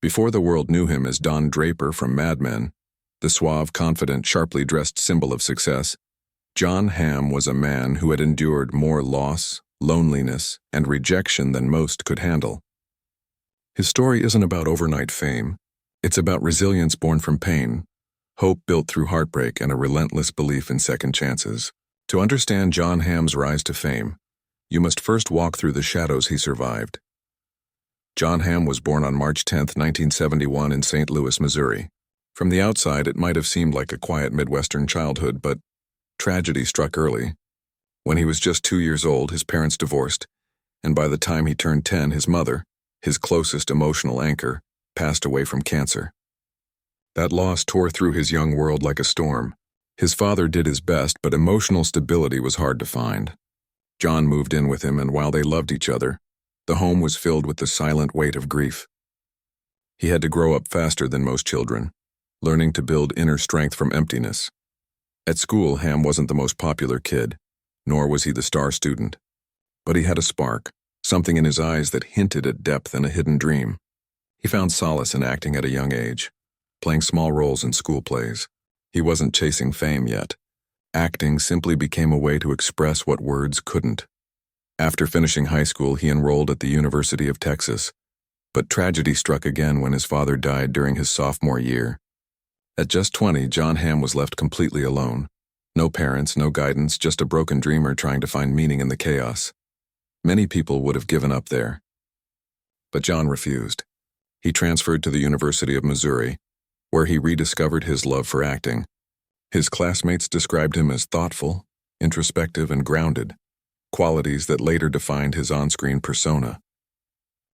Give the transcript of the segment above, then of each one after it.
Before the world knew him as Don Draper from Mad Men, the suave, confident, sharply dressed symbol of success, Jon Hamm was a man who had endured more loss, loneliness, and rejection than most could handle. His story isn't about overnight fame. It's about resilience born from pain, hope built through heartbreak, and a relentless belief in second chances. To understand Jon Hamm's rise to fame, you must first walk through the shadows he survived. Jon Hamm was born on March 10, 1971 in St. Louis, Missouri. From the outside, it might have seemed like a quiet Midwestern childhood, but tragedy struck early. When he was just 2 years old, his parents divorced, and by the time he turned 10, his mother, his closest emotional anchor, passed away from cancer. That loss tore through his young world like a storm. His father did his best, but emotional stability was hard to find. Jon moved in with him, and while they loved each other, the home was filled with the silent weight of grief. He had to grow up faster than most children, learning to build inner strength from emptiness. At school, Hamm wasn't the most popular kid, nor was he the star student. But he had a spark, something in his eyes that hinted at depth and a hidden dream. He found solace in acting at a young age, playing small roles in school plays. He wasn't chasing fame yet. Acting simply became a way to express what words couldn't. After finishing high school, he enrolled at the University of Texas, but tragedy struck again when his father died during his sophomore year. At just 20, Jon Hamm was left completely alone. No parents, no guidance, just a broken dreamer trying to find meaning in the chaos. Many people would have given up there. But Jon refused. He transferred to the University of Missouri, where he rediscovered his love for acting. His classmates described him as thoughtful, introspective, and grounded, qualities that later defined his on-screen persona.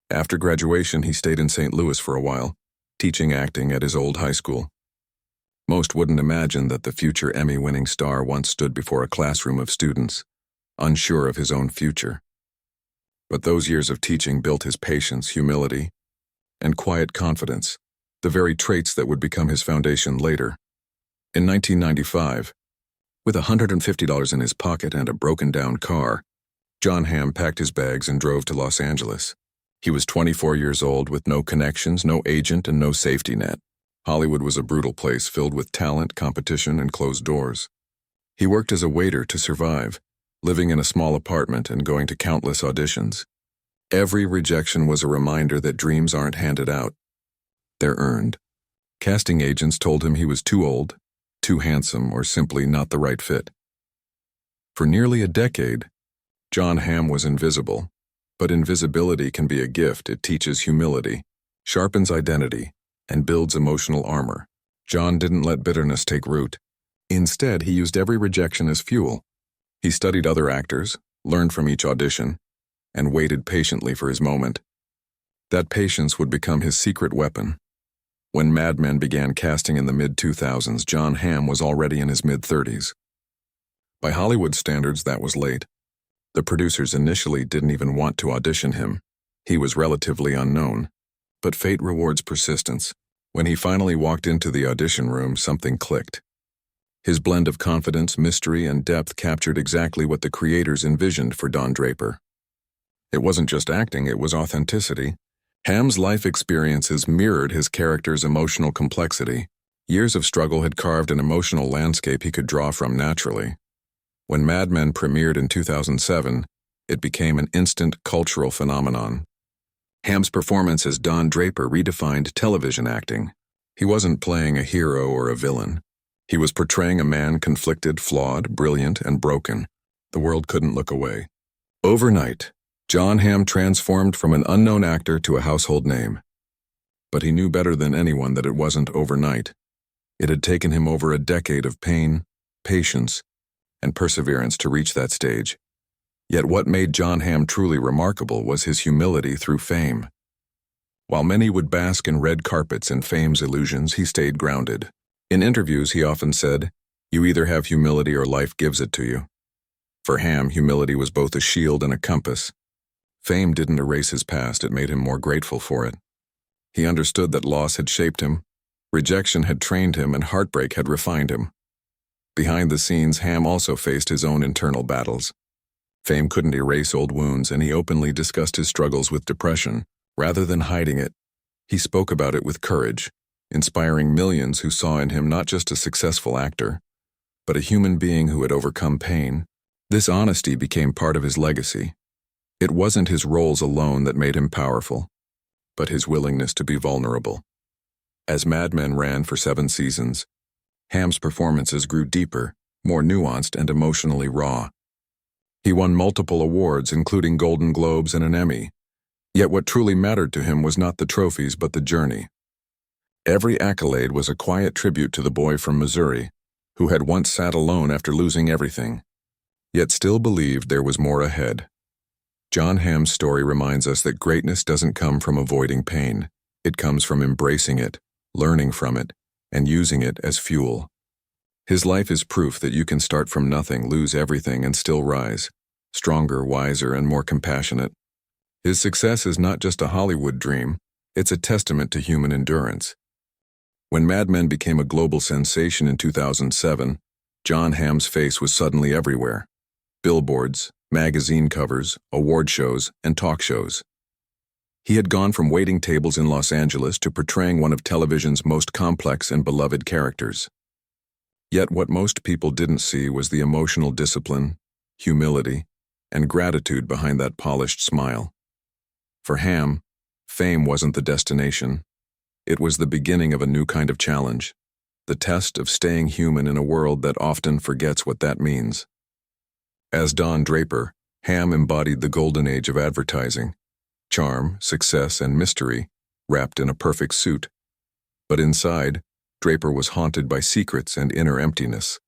After graduation, he stayed in St. Louis for a while, teaching acting at his old high school. Most wouldn't imagine that the future Emmy-winning star once stood before a classroom of students, unsure of his own future. But those years of teaching built his patience, humility, and quiet confidence, the very traits that would become his foundation later. In 1995, with $150 in his pocket and a broken-down car, Jon Hamm packed his bags and drove to Los Angeles. He was 24 years old with no connections, no agent, and no safety net. Hollywood was a brutal place filled with talent, competition, and closed doors. He worked as a waiter to survive, living in a small apartment and going to countless auditions. Every rejection was a reminder that dreams aren't handed out. They're earned. Casting agents told him he was too old, too handsome, or simply not the right fit. For nearly a decade, Jon Hamm was invisible. But invisibility can be a gift. It teaches humility, sharpens identity, and builds emotional armor. Jon didn't let bitterness take root. Instead, he used every rejection as fuel. He studied other actors, learned from each audition, and waited patiently for his moment. That patience would become his secret weapon. When Mad Men began casting in the mid-2000s, Jon Hamm was already in his mid-30s. By Hollywood standards, that was late. The producers initially didn't even want to audition him. He was relatively unknown. But fate rewards persistence. When he finally walked into the audition room, something clicked. His blend of confidence, mystery, and depth captured exactly what the creators envisioned for Don Draper. It wasn't just acting, it was authenticity. Hamm's life experiences mirrored his character's emotional complexity. Years of struggle had carved an emotional landscape he could draw from naturally. When Mad Men premiered in 2007, it became an instant cultural phenomenon. Hamm's performance as Don Draper redefined television acting. He wasn't playing a hero or a villain. He was portraying a man conflicted, flawed, brilliant, and broken. The world couldn't look away. Overnight, Jon Hamm transformed from an unknown actor to a household name. But he knew better than anyone that it wasn't overnight. It had taken him over a decade of pain, patience, and perseverance to reach that stage. Yet what made Jon Hamm truly remarkable was his humility through fame. While many would bask in red carpets and fame's illusions, he stayed grounded. In interviews, he often said, "You either have humility or life gives it to you." For Hamm, humility was both a shield and a compass. Fame didn't erase his past, it made him more grateful for it. He understood that loss had shaped him, rejection had trained him, and heartbreak had refined him. Behind the scenes, Hamm also faced his own internal battles. Fame couldn't erase old wounds, and he openly discussed his struggles with depression. Rather than hiding it, He spoke about it with courage, inspiring millions who saw in him not just a successful actor, but a human being who had overcome pain. This honesty became part of his legacy. It wasn't his roles alone that made him powerful, but his willingness to be vulnerable. As Mad Men ran for 7 seasons, Hamm's performances grew deeper, more nuanced and emotionally raw. He won multiple awards, including Golden Globes and an Emmy. Yet what truly mattered to him was not the trophies but the journey. Every accolade was a quiet tribute to the boy from Missouri, who had once sat alone after losing everything, yet still believed there was more ahead. Jon Hamm's story reminds us that greatness doesn't come from avoiding pain. It comes from embracing it, learning from it, and using it as fuel. His life is proof that you can start from nothing, lose everything, and still rise, stronger, wiser, and more compassionate. His success is not just a Hollywood dream, it's a testament to human endurance. When Mad Men became a global sensation in 2007, Jon Hamm's face was suddenly everywhere. Billboards, magazine covers, award shows, and talk shows. He had gone from waiting tables in Los Angeles to portraying one of television's most complex and beloved characters. Yet what most people didn't see was the emotional discipline, humility, and gratitude behind that polished smile. For Hamm, fame wasn't the destination. It was the beginning of a new kind of challenge, the test of staying human in a world that often forgets what that means. As Don Draper, Hamm embodied the golden age of advertising, charm, success, and mystery, wrapped in a perfect suit. But inside, Draper was haunted by secrets and inner emptiness.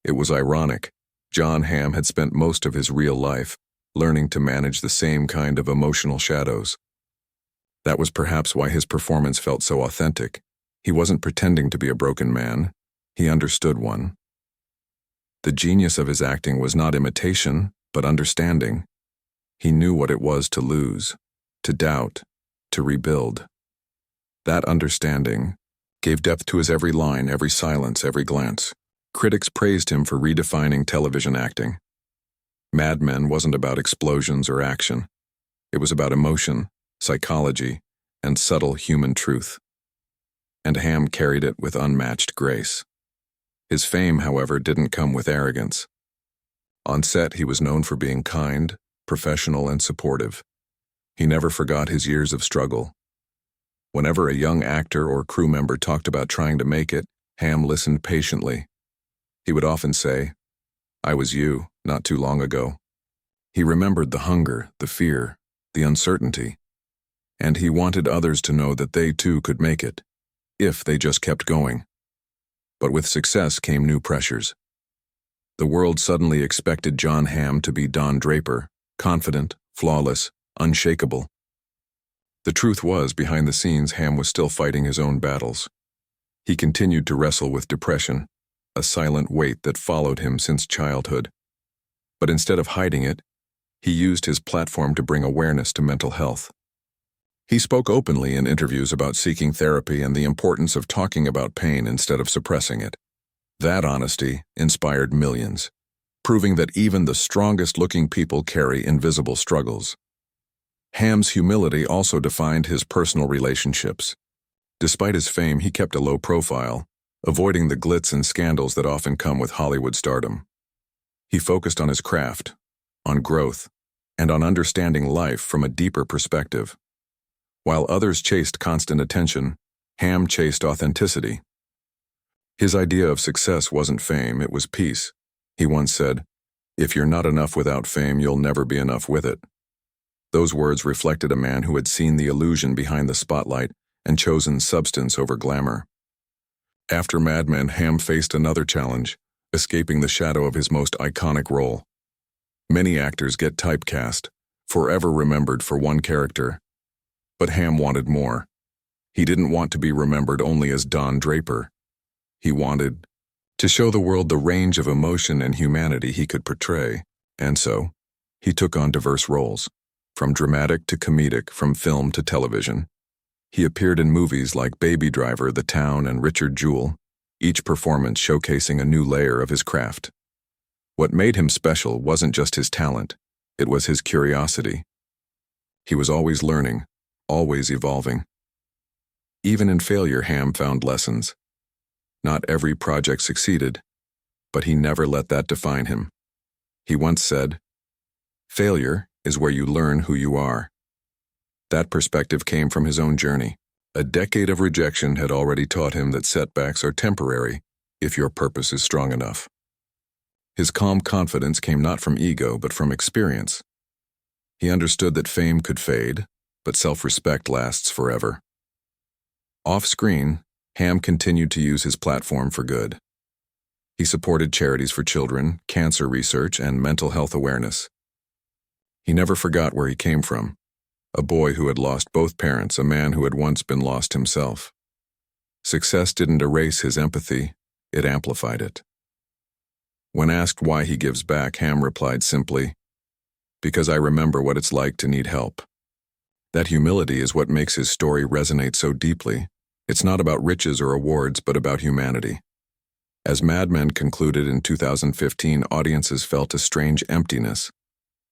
It was ironic. Jon Hamm had spent most of his real life learning to manage the same kind of emotional shadows. That was perhaps why his performance felt so authentic. He wasn't pretending to be a broken man. He understood one. The genius of his acting was not imitation, but understanding. He knew what it was to lose, to doubt, to rebuild. That understanding gave depth to his every line, every silence, every glance. Critics praised him for redefining television acting. Mad Men wasn't about explosions or action. It was about emotion, psychology, and subtle human truth. And Hamm carried it with unmatched grace. His fame, however, didn't come with arrogance. On set, he was known for being kind, professional, and supportive. He never forgot his years of struggle. Whenever a young actor or crew member talked about trying to make it, Hamm listened patiently. He would often say, "I was you, not too long ago." He remembered the hunger, the fear, the uncertainty, and he wanted others to know that they too could make it, if they just kept going. But with success came new pressures. The world suddenly expected Jon Hamm to be Don Draper, confident, flawless, unshakable. The truth was, behind the scenes, Hamm was still fighting his own battles. He continued to wrestle with depression, a silent weight that followed him since childhood. But instead of hiding it, he used his platform to bring awareness to mental health. He spoke openly in interviews about seeking therapy and the importance of talking about pain instead of suppressing it. That honesty inspired millions, proving that even the strongest-looking people carry invisible struggles. Hamm's humility also defined his personal relationships. Despite his fame, he kept a low profile, avoiding the glitz and scandals that often come with Hollywood stardom. He focused on his craft, on growth, and on understanding life from a deeper perspective. While others chased constant attention, Hamm chased authenticity. His idea of success wasn't fame, it was peace. He once said, "If you're not enough without fame, you'll never be enough with it." Those words reflected a man who had seen the illusion behind the spotlight and chosen substance over glamour. After Mad Men, Hamm faced another challenge, escaping the shadow of his most iconic role. Many actors get typecast, forever remembered for one character. But Hamm wanted more. He didn't want to be remembered only as Don Draper. He wanted to show the world the range of emotion and humanity he could portray, and so, he took on diverse roles, from dramatic to comedic, from film to television. He appeared in movies like Baby Driver, The Town, and Richard Jewell, each performance showcasing a new layer of his craft. What made him special wasn't just his talent, it was his curiosity. He was always learning, always evolving. Even in failure, Hamm found lessons. Not every project succeeded, but he never let that define him. He once said, "Failure is where you learn who you are." That perspective came from his own journey. A decade of rejection had already taught him that setbacks are temporary if your purpose is strong enough. His calm confidence came not from ego, but from experience. He understood that fame could fade, but self-respect lasts forever. Off-screen, Hamm continued to use his platform for good. He supported charities for children, cancer research, and mental health awareness. He never forgot where he came from. A boy who had lost both parents, a man who had once been lost himself. Success didn't erase his empathy, it amplified it. When asked why he gives back, Hamm replied simply, "Because I remember what it's like to need help." That humility is what makes his story resonate so deeply. It's not about riches or awards, but about humanity. As Mad Men concluded in 2015, audiences felt a strange emptiness,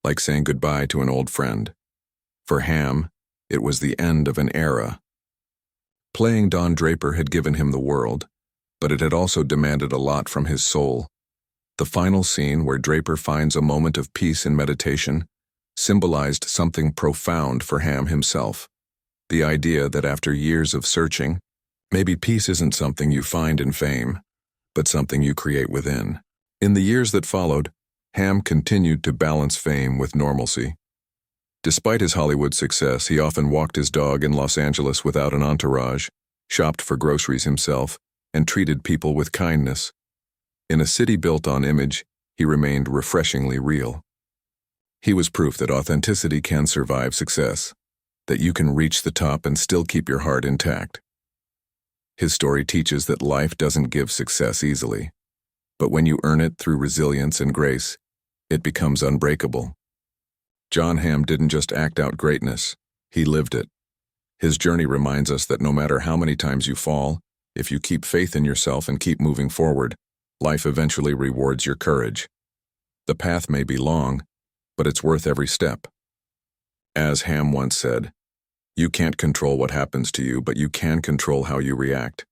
like saying goodbye to an old friend. For Hamm, it was the end of an era. Playing Don Draper had given him the world, but it had also demanded a lot from his soul. The final scene, where Draper finds a moment of peace in meditation, symbolized something profound for Hamm himself. The idea that after years of searching, maybe peace isn't something you find in fame, but something you create within. In the years that followed, Hamm continued to balance fame with normalcy. Despite his Hollywood success, he often walked his dog in Los Angeles without an entourage, shopped for groceries himself, and treated people with kindness. In a city built on image, he remained refreshingly real. He was proof that authenticity can survive success, that you can reach the top and still keep your heart intact. His story teaches that life doesn't give success easily, but when you earn it through resilience and grace, it becomes unbreakable. Jon Hamm didn't just act out greatness, he lived it. His journey reminds us that no matter how many times you fall, if you keep faith in yourself and keep moving forward, life eventually rewards your courage. The path may be long, but it's worth every step. As Hamm once said, "You can't control what happens to you, but you can control how you react.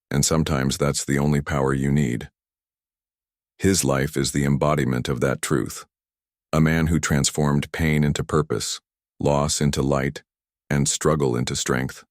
And sometimes that's the only power you need." His life is the embodiment of that truth. A man who transformed pain into purpose, loss into light, and struggle into strength.